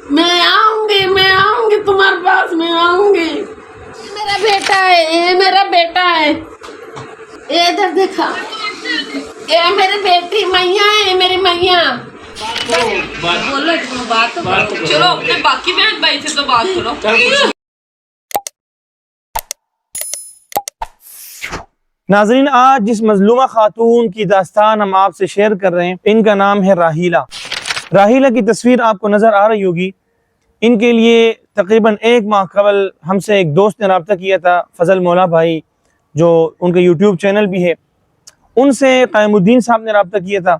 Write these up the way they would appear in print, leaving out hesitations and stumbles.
मैं आऊंगी तुम्हारे पास, मैं आऊंगी। मेरा बेटा है, ये मेरा बेटा है, ये इधर देखा, ये मेरी बेटी मैया है, ये मेरी मैया। बोलो बात तो चलो, अपने बाकी बहन भाई से तो बात करो। नाज़रीन, आज जिस मजलूमा खातून की दास्तान हम आपसे शेयर कर रहे हैं, इनका नाम है राहीला। राहीला की तस्वीर आपको नज़र आ रही होगी। इनके लिए तकरीबन 1 माह कबल हमसे एक दोस्त ने रब्ता किया था, फजल मौला भाई, जो उनका यूट्यूब चैनल भी है। उनसे क़यामुद्दीन साहब ने रब्ता किया था।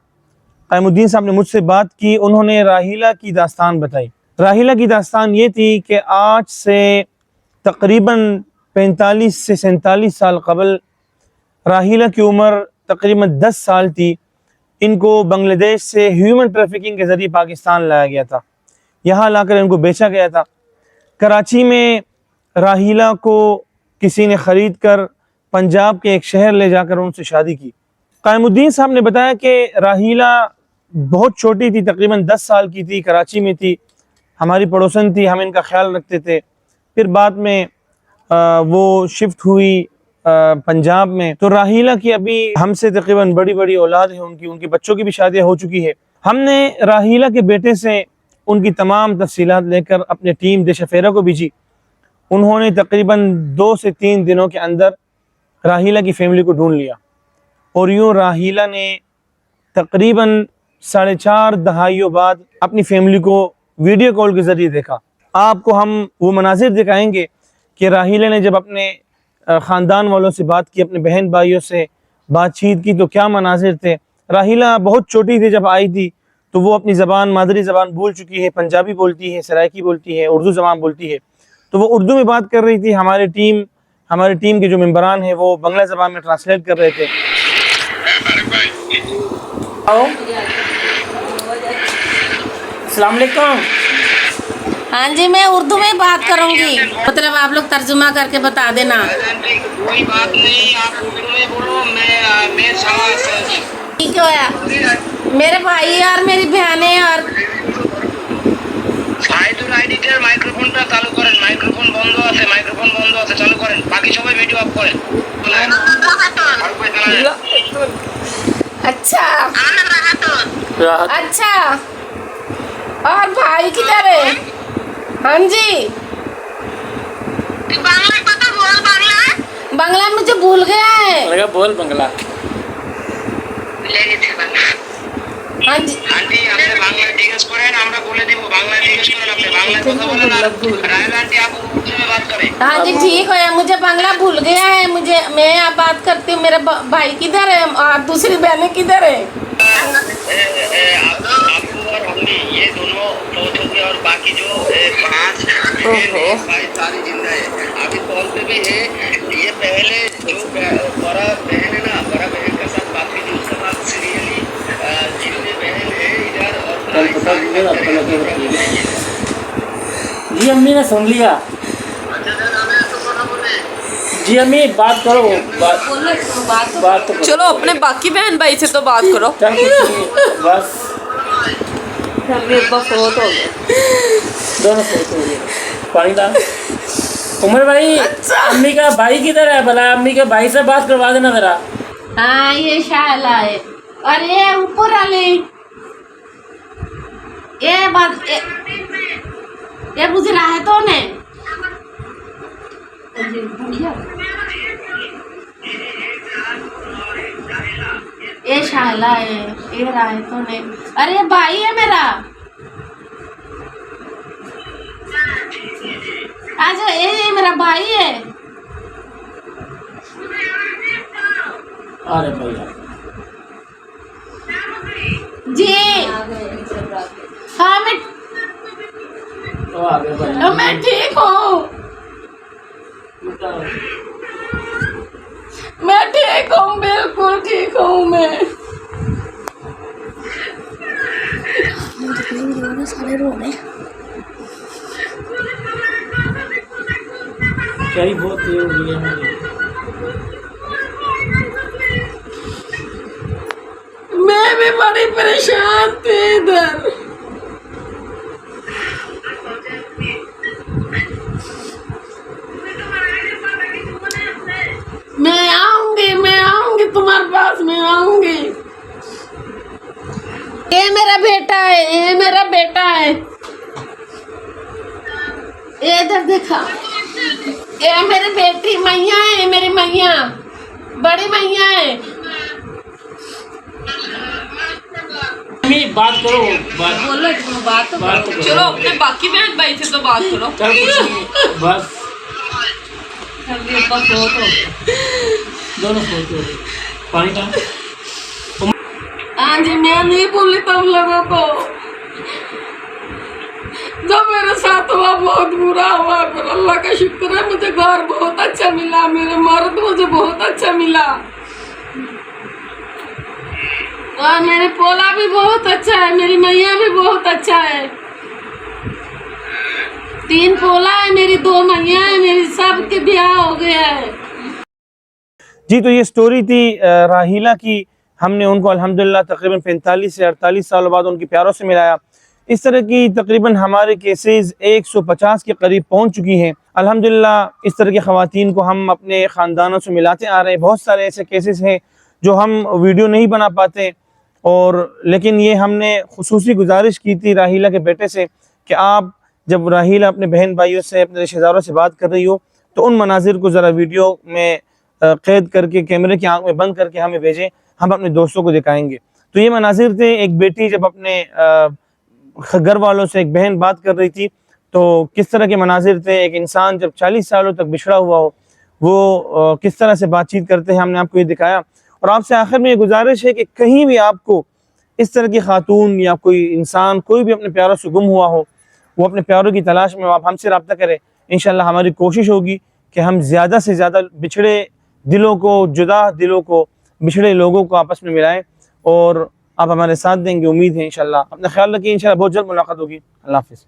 क़यामुद्दीन साहब ने मुझसे बात की, उन्होंने राहीला की दास्तान बताई। राहीला की दास्तान ये थी कि आज से तकरीबन 45 से 47 साल कबल राहीला की उम्र तकरीबन 10 साल थी। इनको बांग्लादेश से ह्यूमन ट्रैफिकिंग के ज़रिए पाकिस्तान लाया गया था। यहाँ लाकर इनको बेचा गया था। कराची में राहीला को किसी ने ख़रीद कर पंजाब के एक शहर ले जाकर उनसे शादी की। क़यामुद्दीन साहब ने बताया कि राहीला बहुत छोटी थी, तकरीबन 10 साल की थी, कराची में थी, हमारी पड़ोसन थी, हम इनका ख्याल रखते थे। फिर बाद में वो शिफ्ट हुई पंजाब में। तो राहीला की अभी हमसे तकरीबन बड़ी बड़ी औलाद है, उनकी बच्चों की भी शादियाँ हो चुकी है। हमने राहीला के बेटे से उनकी तमाम तफसीलात लेकर अपने टीम देशफेरा को भेजी। उन्होंने तकरीबन 2 से 3 दिनों के अंदर राहीला की फ़ैमिली को ढूंढ लिया और यूँ राहीला ने तकरीबन 4.5 दहाइयों बाद अपनी फ़ैमिली को वीडियो कॉल के ज़रिए देखा। आपको हम वो मनाजिर दिखाएंगे कि राहीला ने जब अपने ख़ानदान वालों से बात की, अपने बहन भाइयों से बातचीत की, तो क्या मनाजिर थे। राहीला बहुत छोटी थी जब आई थी, तो वो अपनी ज़बान, मादरी ज़बान भूल चुकी है। पंजाबी बोलती है, सराइकी बोलती है, उर्दू ज़बान बोलती है। तो वो उर्दू में बात कर रही थी। हमारी टीम के जो मेंबरान हैं वो बांग्ला ज़बान में ट्रांसलेट कर रहे थे। अस्सलाम वालेकुम। हाँ जी, मैं उर्दू में बात करूंगी, मतलब आप लोग तर्जुमा करके बता देना। कोई बात नहीं, आप उर्दू में बोलो, मैं समझ। ठीक है, मेरे भाई और मेरी बहनें और সাইদুর আইডিটার মাইক্রোফোনটা চালু করেন। মাইক্রোফোন বন্ধ আছে, চালু করেন। বাকি সবাই ভিডিও অফ করেন। अच्छा अच्छा, और भाई किधर है? हाँ जी, बांग्ला मुझे भूल गया है। बोल बांग्ला। हाँ जी, আন্টি আপনি বাংলা জিজ্ঞেস করেন, আমরা বলে দিব। বাংলা জিজ্ঞেস করেন, আপনি বাংলা কথা বলেন। রায়লা আন্টি आप उर्दू में बात करें। हाँ जी ठीक है, मुझे बांग्ला भूल गया है। मैं आप बात करती हूँ। मेरा भाई किधर है और दूसरी बहनें किधर है? आपू और अम्मी ये दोनों फौत हो गए और बाकी जो 5 भाई सारी जिंदा है, अभी कॉल पे भी है। ये पहले जो बड़ा बहन है ना, बड़ा बहन के साथ बात की थी, उसके बाद सीरियली जितने बहन है इधर और भाई सारी जी अम्मी ने सुन लिया। जी अम्मी बात करो, बात तो करो। चलो अपने बाकी बहन भाई से तो बात करो। चल कुछ नहीं, बस बहुत हो गया, दोनों फोट हो गए। पानी ला उमर भाई। अच्छा। अम्मी का भाई किधर है? भला अम्मी के भाई से बात करवा देना जरा। हाँ ये शाला है और ये ऊपर वाली ये बात ये पूछ रहा है तो ने ये शाला है, ये रहा है तो ने। अरे भाई है मेरा। अच्छा ये मेरा भाई है। अरे भैया जी हाँ तो आगे भैया मैं ठीक हूँ, मैं ठीक हूँ, बिल्कुल ठीक हूँ मैं। सारे रो रहे कई बहुत ये हो गई है। मैं भी बड़ी परेशान थी इधर। बेटा है। ये इधर देखा, ये मेरी बेटी मैया है, मेरी मैया बड़ी मैया है। मम्मी बात करो, बात बोलो बात तो बात तो करो। करो। चलो अपने बाकी बहन भाई से तो बात करो। चल कुछ नहीं, बस जल्दी ऊपर सो तो। दोनों सोते हो। पानी का हाँ जी, मैं नहीं बोली तुम लोगों को, जो मेरे साथ हुआ बहुत बुरा हुआ, पर अल्लाह का शुक्र है मुझे घर बहुत अच्छा मिला, मेरे मर्द मुझे बहुत अच्छा मिला, और मेरे पोला भी बहुत अच्छा है, मेरी मैया भी बहुत अच्छा है। 3 पोला है, मेरी 2 मैया है, मेरी सबके ब्याह हो गया है। जी, तो ये स्टोरी थी राहीला की। हमने उनको अल्हम्दुलिल्लाह तकरीबन 45 से 48 साल बाद उनके प्यारों से मिलाया। इस तरह की तकरीबन हमारे केसेस 150 के करीब पहुंच चुकी हैं। अल्हम्दुलिल्लाह इस तरह की ख़वातीन को हम अपने ख़ानदानों से मिलाते आ रहे हैं। बहुत सारे ऐसे केसेस हैं जो हम वीडियो नहीं बना पाते, और लेकिन ये हमने खुसूसी गुजारिश की थी राहीला के बेटे से कि आप जब राहीला अपने बहन भाइयों से, अपने रिश्तेदारों से बात कर रही हो, तो उन मनाजिर को ज़रा वीडियो में कैद करके कैमरे की आंख में बंद करके हमें भेजें, हम अपने दोस्तों को दिखाएंगे। तो ये मनाजिर थे, एक बेटी जब अपने घर वालों से, एक बहन बात कर रही थी, तो किस तरह के मनाजिर थे। एक इंसान जब 40 सालों तक बिछड़ा हुआ हो, वो किस तरह से बातचीत करते हैं, हमने आपको ये दिखाया। और आपसे आखिर में ये गुजारिश है कि कहीं भी आपको इस तरह की खातून या कोई इंसान, कोई भी अपने प्यारों से गुम हुआ हो, वो अपने प्यारों की तलाश में, आप हमसे रब्ता करें। इंशाअल्लाह हमारी कोशिश होगी कि हम ज़्यादा से ज़्यादा बिछड़े दिलों को, जुदा दिलों को, बिछड़े लोगों को आपस में मिलाएं, और आप हमारे साथ देंगे, उम्मीद है इंशाअल्लाह। अपना ख्याल रखिए, इंशाअल्लाह बहुत जल्द मुलाकात होगी। अल्लाह हाफ़िज़।